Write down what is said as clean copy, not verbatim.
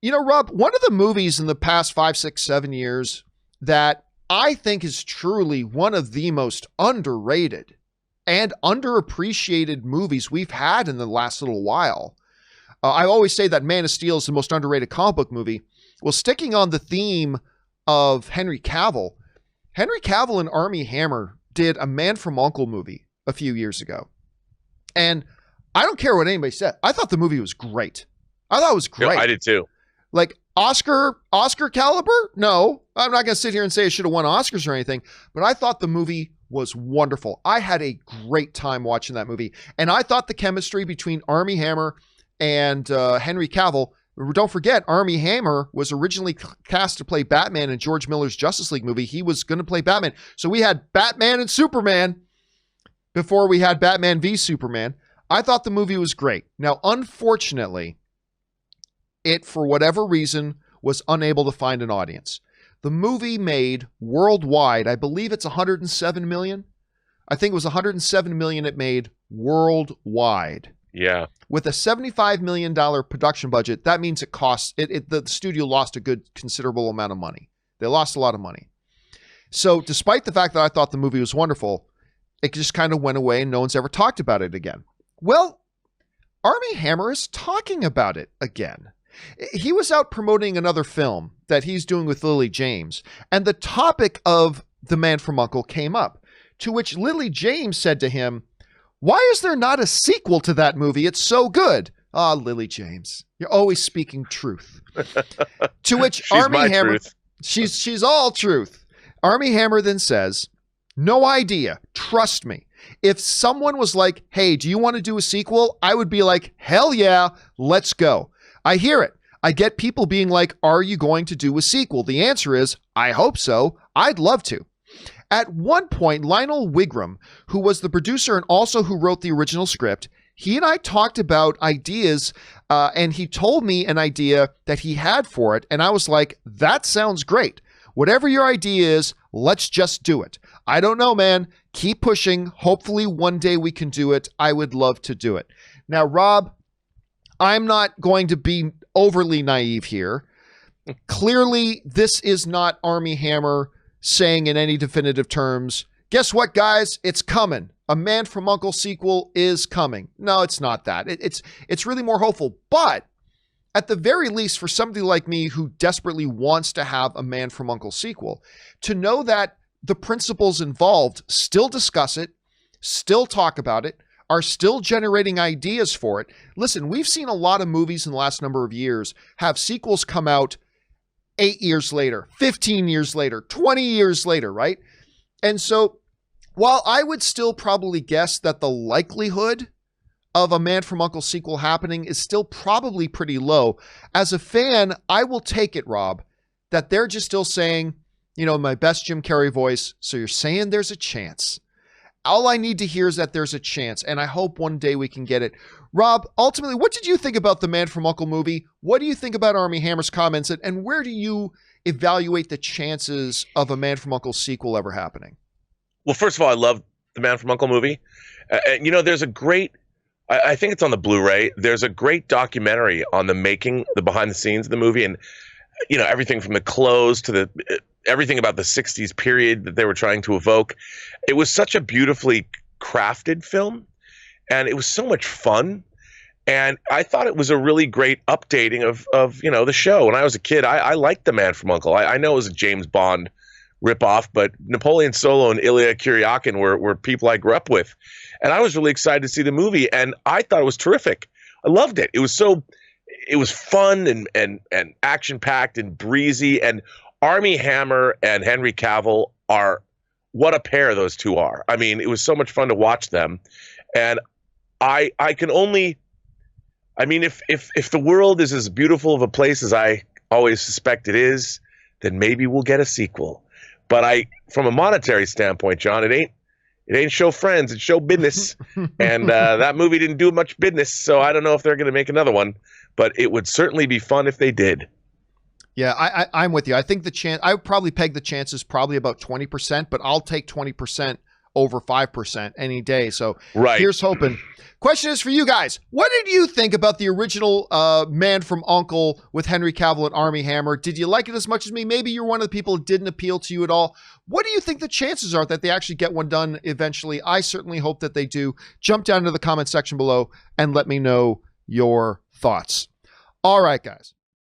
You know, Rob, one of the movies in the past 5, 6, 7 years that I think is truly one of the most underrated and underappreciated movies we've had in the last little while. I always say that Man of Steel is the most underrated comic book movie. Well, sticking on the theme of Henry Cavill and Armie Hammer did a Man from U.N.C.L.E. movie a few years ago. And I don't care what anybody said. I thought the movie was great. I thought it was great. Yeah, I did too. Like Oscar caliber? No, I'm not going to sit here and say it should have won Oscars or anything, but I thought the movie was wonderful. I had a great time watching that movie. And I thought the chemistry between Armie Hammer and Henry Cavill, don't forget, Armie Hammer was originally cast to play Batman in George Miller's Justice League movie. He was going to play Batman. So we had Batman and Superman before we had Batman v Superman. I thought the movie was great. Now, unfortunately, it, for whatever reason, was unable to find an audience. The movie made worldwide, I believe it's 107 million. I think it was 107 million it made worldwide. Yeah. With a $75 million production budget, that means it costs, the studio lost a good considerable amount of money. They lost a lot of money. So despite the fact that I thought the movie was wonderful, it just kind of went away and no one's ever talked about it again. Well, Armie Hammer is talking about it again. He was out promoting another film that he's doing with Lily James, and the topic of The Man from U.N.C.L.E. came up, to which Lily James said to him, "Why is there not a sequel to that movie? It's so good." Ah, Lily James, you're always speaking truth. To which Armie Hammer, she's all truth. Armie Hammer then says, "No idea. Trust me. If someone was like, hey, do you want to do a sequel? I would be like, hell yeah, let's go. I hear it. I get people being like, are you going to do a sequel? The answer is, I hope so. I'd love to." At one point, Lionel Wigram, who was the producer and also who wrote the original script, he and I talked about ideas, and he told me an idea that he had for it. And I was like, that sounds great. Whatever your idea is, let's just do it. I don't know, man. Keep pushing. Hopefully one day we can do it. I would love to do it. Now, Rob, I'm not going to be overly naive here. Clearly, this is not Armie Hammer saying in any definitive terms, guess what, guys? It's coming. A Man from U.N.C.L.E. sequel is coming. No, it's not that. It's really more hopeful. But at the very least, for somebody like me who desperately wants to have a Man from U.N.C.L.E. sequel, to know that the principals involved still discuss it, still talk about it, are still generating ideas for it. Listen, we've seen a lot of movies in the last number of years have sequels come out 8 years later, 15 years later, 20 years later, right? And so while I would still probably guess that the likelihood of a Man from U.N.C.L.E. sequel happening is still probably pretty low, as a fan, I will take it, Rob, that they're just still saying, you know, my best Jim Carrey voice, so you're saying there's a chance. All I need to hear is that there's a chance, and I hope one day we can get it. Rob, ultimately, what did you think about the Man from U.N.C.L.E. movie? What do you think about Armie Hammer's comments, and where do you evaluate the chances of a Man from U.N.C.L.E. sequel ever happening? Well, first of all, I love the Man from U.N.C.L.E. movie. And, you know, there's a great, I think it's on the Blu-ray, there's a great documentary on the making, the behind the scenes of the movie, and, you know, everything from the clothes to everything about the 60s period that they were trying to evoke. It was such a beautifully crafted film, and it was so much fun. And I thought it was a really great updating of you know, the show. When I was a kid, I liked The Man from U.N.C.L.E. I know it was a James Bond ripoff, but Napoleon Solo and Illya Kuryakin were people I grew up with. And I was really excited to see the movie, and I thought it was terrific. I loved it. It was fun and action-packed and breezy, and Armie Hammer and Henry Cavill are, what a pair those two are. I mean, it was so much fun to watch them. And I can only, I mean, if the world is as beautiful of a place as I always suspect it is, then maybe we'll get a sequel. But from a monetary standpoint, John, it ain't show friends, it's show business. And that movie didn't do much business, so I don't know if they're going to make another one. But it would certainly be fun if they did. Yeah, I'm with you. I think I would probably peg the chances probably about 20%, but I'll take 20% over 5% any day. So Right. here's hoping. Question is for you guys. What did you think about the original Man from U.N.C.L.E. with Henry Cavill and Armie Hammer? Did you like it as much as me? Maybe you're one of the people it didn't appeal to you at all. What do you think the chances are that they actually get one done eventually? I certainly hope that they do. Jump down to the comment section below and let me know your thoughts. All right, guys.